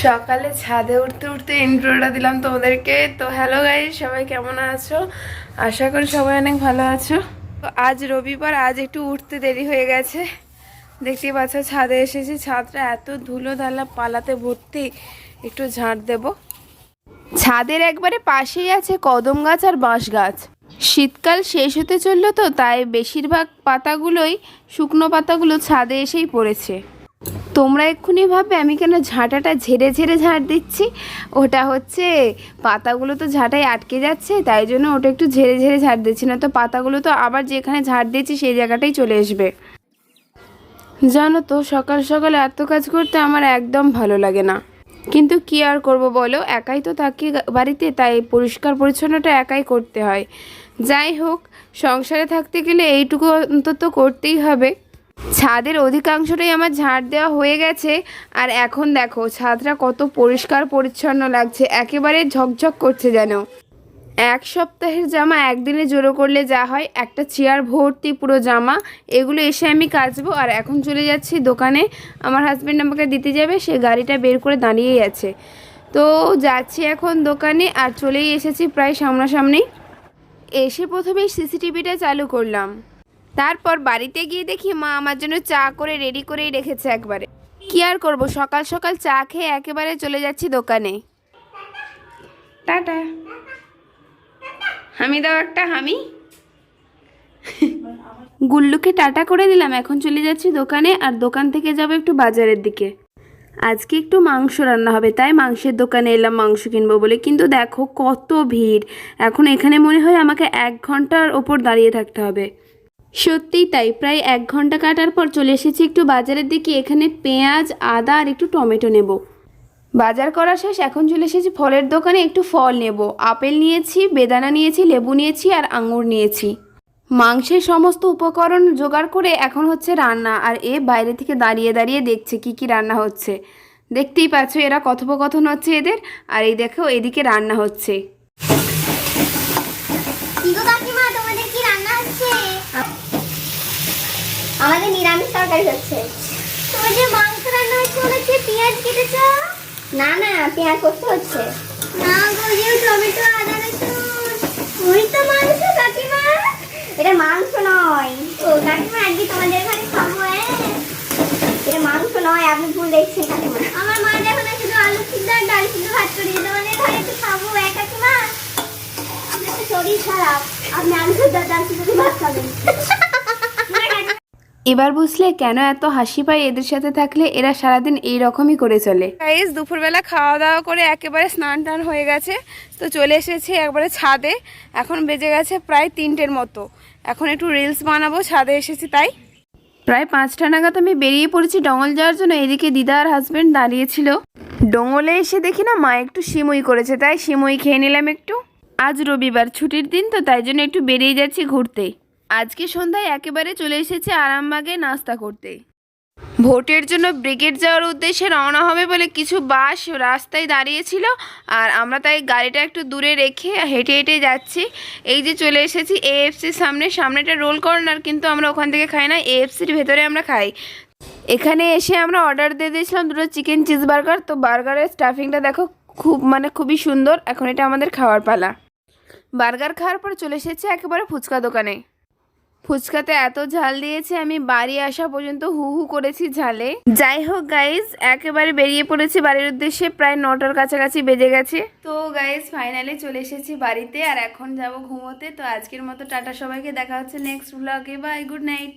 সকালে ছাদে উঠতে উঠতে ইন্ট্রোটা দিলাম তোমাদেরকে। তো হ্যালো গাইস, সবাই কেমন আছো? আশা করি সবাই অনেক ভালো আছো। তো আজ রবিবার, আজ একটু উঠতে দেরি হয়ে গেছে। দেখতেই পাচ্ছ ছাদে এসেছি, ছাদটা এত ধুলো ধালা পালাতে ভর্তি। একটু ঝাঁট দেব। ছাদের একবারে পাশেই আছে কদম গাছ আর বাঁশ গাছ। শীতকাল শেষ হতে চললো, তো তাই বেশিরভাগ পাতাগুলোই, শুকনো পাতাগুলো ছাদে এসেই পড়েছে। তোমরা এক্ষুনি ভাববে আমি কেন ঝাঁটাটা ঝেড়ে ঝেড়ে ঝাঁট দিচ্ছি। ওটা হচ্ছে পাতাগুলো তো ঝাঁটায় আটকে যাচ্ছে, তাই জন্য ওটা একটু ঝেড়ে ঝেড়ে ঝাঁট দিচ্ছি, না তো পাতাগুলো তো আবার যেখানে ঝাঁট দিচ্ছি সেই জায়গাটাই চলে আসবে। জানো তো, সকাল সকাল এত কাজ করতে আমার একদম ভালো লাগে না, কিন্তু কি আর করব বলো, একাই তো থাকি বাড়িতে, তাই পরিষ্কার পরিচ্ছন্নটা একাই করতে হয়। যাই হোক, সংসারে থাকতে গেলে এইটুকু অন্তত করতেই হবে। ছাদের অধিকাংশটাই আমার ঝাড় দেওয়া হয়ে গেছে, আর এখন দেখো ছাদটা কত পরিষ্কার পরিচ্ছন্ন লাগছে, একেবারে ঝকঝক করছে যেন। এক সপ্তাহের জামা একদিনে জড়ো করলে যা হয়, একটা চেয়ার ভর্তি পুরো জামা, এগুলো এসে আমি কাচবো। আর এখন চলে যাচ্ছি দোকানে, আমার হাজব্যান্ড আমাকে দিতে যাবে, সে গাড়িটা বের করে দাঁড়িয়েই আছে। তো যাচ্ছি এখন দোকানে, আর চলেই এসেছি প্রায় সামনাসামনি। এসে প্রথমেই সিসিটিভিটা চালু করলাম, তারপর বাড়িতে গিয়ে দেখি মা আমার জন্য চা করে রেডি করেই রেখেছে একবারে। কি আর করব, সকাল সকাল চা খেয়ে একেবারে চলে যাচ্ছি দোকানে। টাটা। হামি দাও একটা হামি। গুল্লুকে টাটা করে দিলাম, এখন চলে যাচ্ছি দোকানে, আর দোকান থেকে যাব একটু বাজারের দিকে। আজকে একটু মাংস রান্না হবে, তাই মাংসের দোকানে এলাম মাংস কিনবো বলে, কিন্তু দেখো কত ভিড়। এখন এখানে মনে হয় আমাকে 1 ঘন্টার ওপর দাঁড়িয়ে থাকতে হবে। সত্যিই তাই, প্রায় 1 ঘন্টা কাটার পর চলে এসেছি একটু বাজারের দিকে। এখানে পেঁয়াজ, আদা আর একটু টমেটো নেব। বাজার করা শেষ, এখন চলে এসেছি ফলের দোকানে, একটু ফল নেব। আপেল নিয়েছি, বেদানা নিয়েছি, লেবু নিয়েছি আর আঙুর নিয়েছি। মাংসের সমস্ত উপকরণ জোগাড় করে এখন হচ্ছে রান্না, আর বাইরে থেকে দাঁড়িয়ে দাঁড়িয়ে দেখছে কি কি রান্না হচ্ছে। দেখতেই পাচ্ছ এরা কথোপকথন হচ্ছে এদের, আর এই দেখো এদিকে রান্না হচ্ছে। আমাদের নিরামিষ তরকারি হচ্ছে। তোমার যে মাংস রান্না হচ্ছে বলেছে পেঁয়াজ কেটেছো? না না, পেঁয়াজ করতে হচ্ছে না গো, যে টমেটো আদা রসুন। ওই তো মাংস কাকিমা। এটা মাংস নয়। ও কাকিমা, আজকে তোমাদের ঘরে খাবো। এটা মাংস নয়, আপনি ভুল দেখছেন কাকিমা। আমার মা যখন শুধু আলু সিদ্ধ আর ডাল সিদ্ধ ভাত করে তোমাদের ঘরে একটু খাবো কাকিমা। আপনার তো শরীর খারাপ, আপনি আলু সিদ্ধ ডাল সিদ্ধ ভাত খাবেন। এবার বুঝলে কেন এত হাসি পায় এদের সাথে থাকলে, এরা সারাদিন এই রকমই করে চলে। গাইস, দুপুরবেলা খাওয়া দাওয়া করে একেবারে স্নান টান হয়ে গেছে, তো চলে এসেছি একবারে ছাদে। এখন বেজে গেছে প্রায় 3টের মতো। এখন একটু রিলস বানাবো, ছাদে এসেছি তাই। প্রায় 5টা নাগাদ আমি বেরিয়ে পড়েছি ডঙ্গল যাওয়ার জন্য। এদিকে দিদা আর হাজব্যান্ড দাঁড়িয়েছিল। ডঙ্গলে এসে দেখি না মা একটু সিমুই করেছে, তাই সিমুই খেয়ে নিলাম একটু। আজ রবিবার, ছুটির দিন, তো তাই জন্য একটু বেরিয়ে যাচ্ছি ঘুরতে। আজকে সন্ধ্যায় একেবারে চলে এসেছে আরামবাগে নাস্তা করতে। ভোটের জন্য ব্রিগেড যাওয়ার উদ্দেশ্যে রওনা হবে বলে কিছু বাস রাস্তায় দাঁড়িয়েছিল, আর আমরা তাই গাড়িটা একটু দূরে রেখে হেঁটে হেঁটে যাচ্ছি। এই যে চলে এসেছি এএফসির সামনেটা রোল কর্নার, কিন্তু আমরা ওখান থেকে খাই না, এএফসির ভেতরে আমরা খাই। এখানে এসে আমরা অর্ডার দিয়ে দিয়েছিলাম 2টো চিকেন চিজ বার্গার। তো বার্গারের স্টাফিংটা দেখো, খুবই সুন্দর। এখন এটা আমাদের খাওয়ার পালা। বার্গার খাওয়ার পর চলে এসেছি একেবারে ফুচকা দোকানে। ফুচকাতে এত ঝাল দিয়েছে, আমি বাড়ি আসা পর্যন্ত হু হু করেছি ঝালে। যাই হোক গাইজ, একেবারে বেরিয়ে পড়েছি বাড়ির উদ্দেশ্যে, প্রায় 9টার কাছাকাছি বেজে গেছে। তো গাইজ ফাইনালি চলে এসেছি বাড়িতে, আর এখন যাব ঘুমোতে। তো আজকের মতো টাটা সবাইকে, দেখা হচ্ছে নেক্সট ব্লগে। Bye, good night.